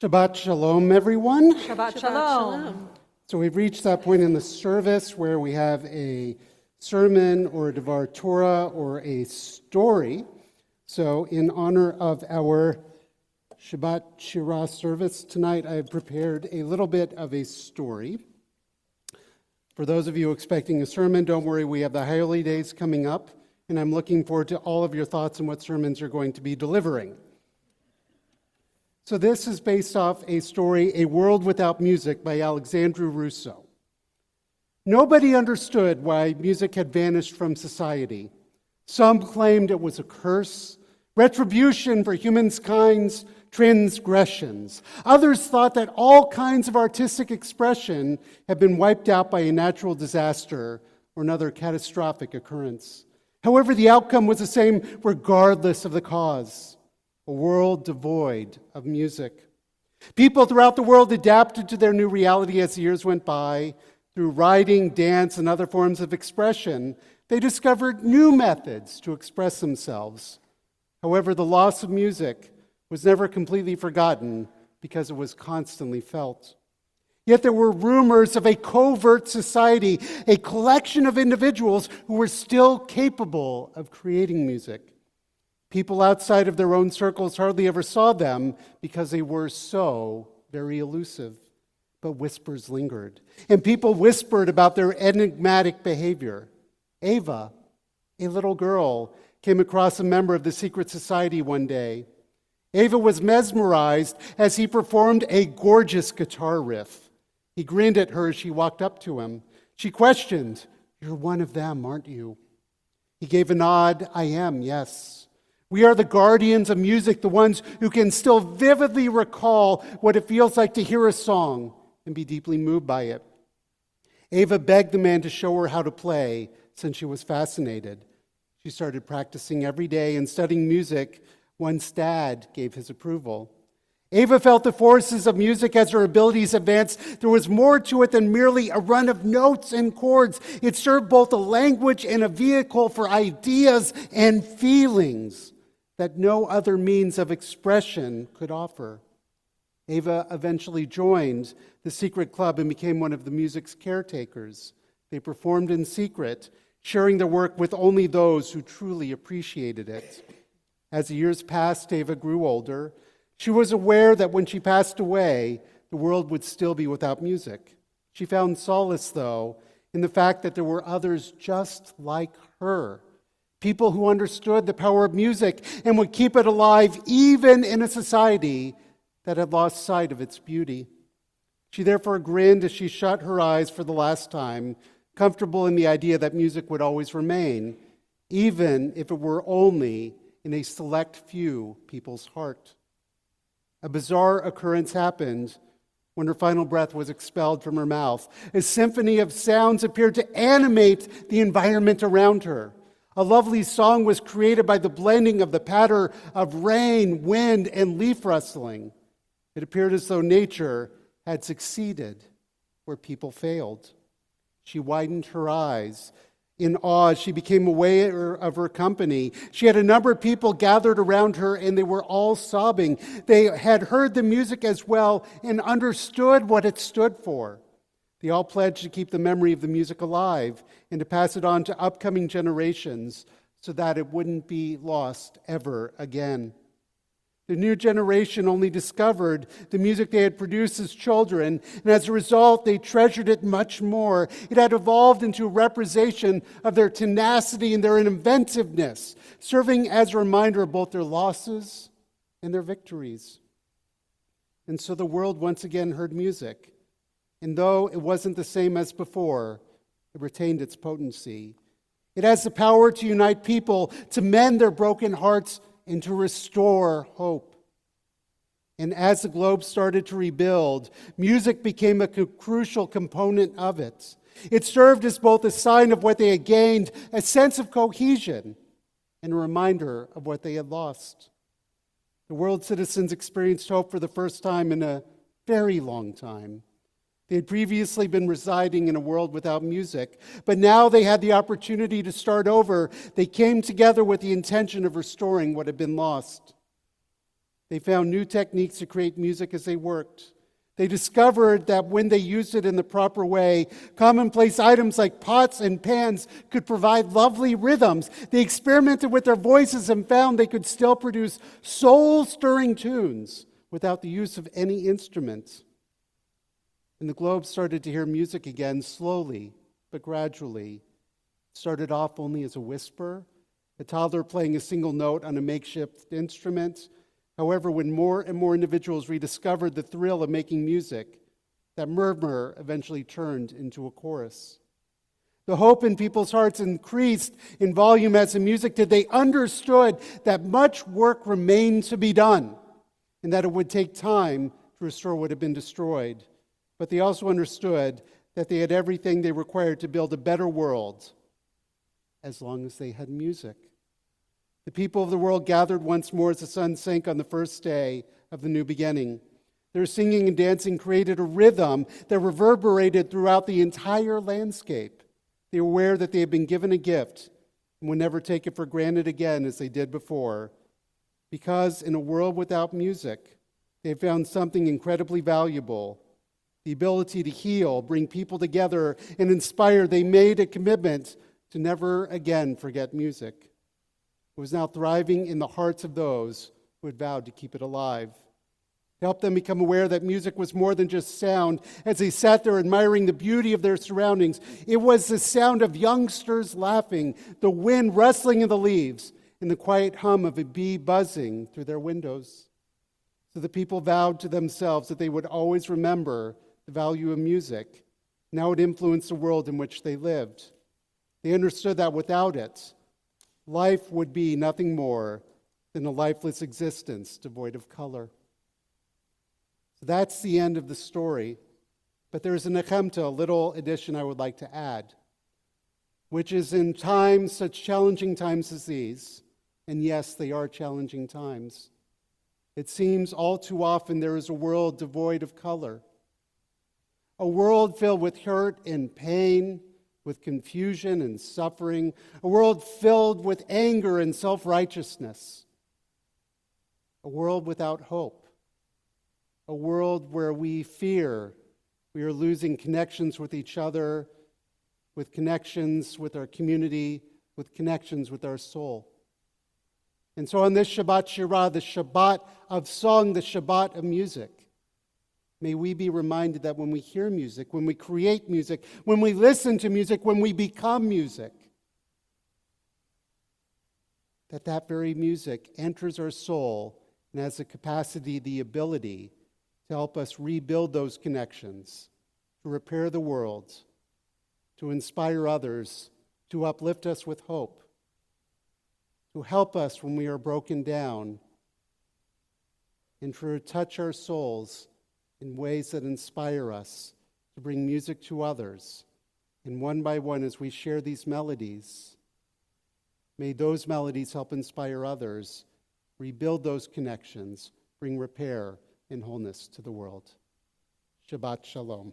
Shabbat Shalom, everyone. Shabbat Shalom. So we've reached that point in the service where we have a sermon or a Devar Torah or a story. So in honor of our Shabbat Shirah service tonight, I have prepared a little bit of a story. For those of you expecting a sermon, don't worry, we have the Holy Days coming up, and I'm looking forward to all of your thoughts on what sermons you're going to be delivering. So this is based off a story, A World Without Music, by Alexandre Rousseau. Nobody understood why music had vanished from society. Some claimed it was a curse, retribution for humankind's transgressions. Others thought that all kinds of artistic expression had been wiped out by a natural disaster or another catastrophic occurrence. However, the outcome was the same regardless of the cause. A world devoid of music. People throughout the world adapted to their new reality as the years went by. Through writing, dance, and other forms of expression, they discovered new methods to express themselves. However, the loss of music was never completely forgotten because it was constantly felt. Yet there were rumors of a covert society, a collection of individuals who were still capable of creating music. People outside of their own circles hardly ever saw them because they were so very elusive. But whispers lingered, and people whispered about their enigmatic behavior. Ava, a little girl, came across a member of the secret society one day. Ava was mesmerized as he performed a gorgeous guitar riff. He grinned at her as she walked up to him. She questioned, "You're one of them, aren't you?" He gave a nod. "I am, yes. We are the guardians of music, the ones who can still vividly recall what it feels like to hear a song and be deeply moved by it." Ava begged the man to show her how to play since she was fascinated. She started practicing every day and studying music once Dad gave his approval. Ava felt the forces of music as her abilities advanced. There was more to it than merely a run of notes and chords. It served both a language and a vehicle for ideas and feelings that no other means of expression could offer. Ava eventually joined the secret club and became one of the music's caretakers. They performed in secret, sharing their work with only those who truly appreciated it. As the years passed, Ava grew older. She was aware that when she passed away, the world would still be without music. She found solace, though, in the fact that there were others just like her. People who understood the power of music and would keep it alive even in a society that had lost sight of its beauty. She therefore grinned as she shut her eyes for the last time, comfortable in the idea that music would always remain, even if it were only in a select few people's heart. A bizarre occurrence happened when her final breath was expelled from her mouth. A symphony of sounds appeared to animate the environment around her. A lovely song was created by the blending of the patter of rain, wind, and leaf rustling. It appeared as though nature had succeeded where people failed. She widened her eyes. In awe, she became aware of her company. She had a number of people gathered around her, and they were all sobbing. They had heard the music as well and understood what it stood for. They all pledged to keep the memory of the music alive and to pass it on to upcoming generations so that it wouldn't be lost ever again. The new generation only discovered the music they had produced as children, and as a result, they treasured it much more. It had evolved into a representation of their tenacity and their inventiveness, serving as a reminder of both their losses and their victories. And so the world once again heard music. And though it wasn't the same as before, it retained its potency. It has the power to unite people, to mend their broken hearts, and to restore hope. And as the globe started to rebuild, music became a crucial component of it. It served as both a sign of what they had gained, a sense of cohesion, and a reminder of what they had lost. The world's citizens experienced hope for the first time in a very long time. They had previously been residing in a world without music, but now they had the opportunity to start over. They came together with the intention of restoring what had been lost. They found new techniques to create music as they worked. They discovered that when they used it in the proper way, commonplace items like pots and pans could provide lovely rhythms. They experimented with their voices and found they could still produce soul-stirring tunes without the use of any instruments. And the globe started to hear music again, slowly but gradually. It started off only as a whisper, a toddler playing a single note on a makeshift instrument. However, when more and more individuals rediscovered the thrill of making music, that murmur eventually turned into a chorus. The hope in people's hearts increased in volume as the music did. They understood that much work remained to be done and that it would take time to restore what had been destroyed. But they also understood that they had everything they required to build a better world as long as they had music. The people of the world gathered once more as the sun sank on the first day of the new beginning. Their singing and dancing created a rhythm that reverberated throughout the entire landscape. They were aware that they had been given a gift and would never take it for granted again as they did before. Because in a world without music, they had found something incredibly valuable: the ability to heal, bring people together, and inspire. They made a commitment to never again forget music. It was now thriving in the hearts of those who had vowed to keep it alive. To help them become aware that music was more than just sound, as they sat there admiring the beauty of their surroundings, it was the sound of youngsters laughing, the wind rustling in the leaves, and the quiet hum of a bee buzzing through their windows. So the people vowed to themselves that they would always remember the value of music, and how it influenced the world in which they lived. They understood that without it, life would be nothing more than a lifeless existence devoid of color. So that's the end of the story. But there's a nechemta, a little addition I would like to add, which is in times, such challenging times as these, and yes, they are challenging times, it seems all too often there is a world devoid of color, a world filled with hurt and pain, with confusion and suffering, a world filled with anger and self-righteousness, a world without hope, a world where we fear we are losing connections with each other, with connections with our community, with connections with our soul. And so on this Shabbat Shirah, the Shabbat of song, the Shabbat of music, may we be reminded that when we hear music, when we create music, when we listen to music, when we become music, that very music enters our soul and has the capacity, the ability to help us rebuild those connections, to repair the world, to inspire others, to uplift us with hope, to help us when we are broken down, and to touch our souls in ways that inspire us to bring music to others. And one by one, as we share these melodies, may those melodies help inspire others, rebuild those connections, bring repair and wholeness to the world. Shabbat Shalom.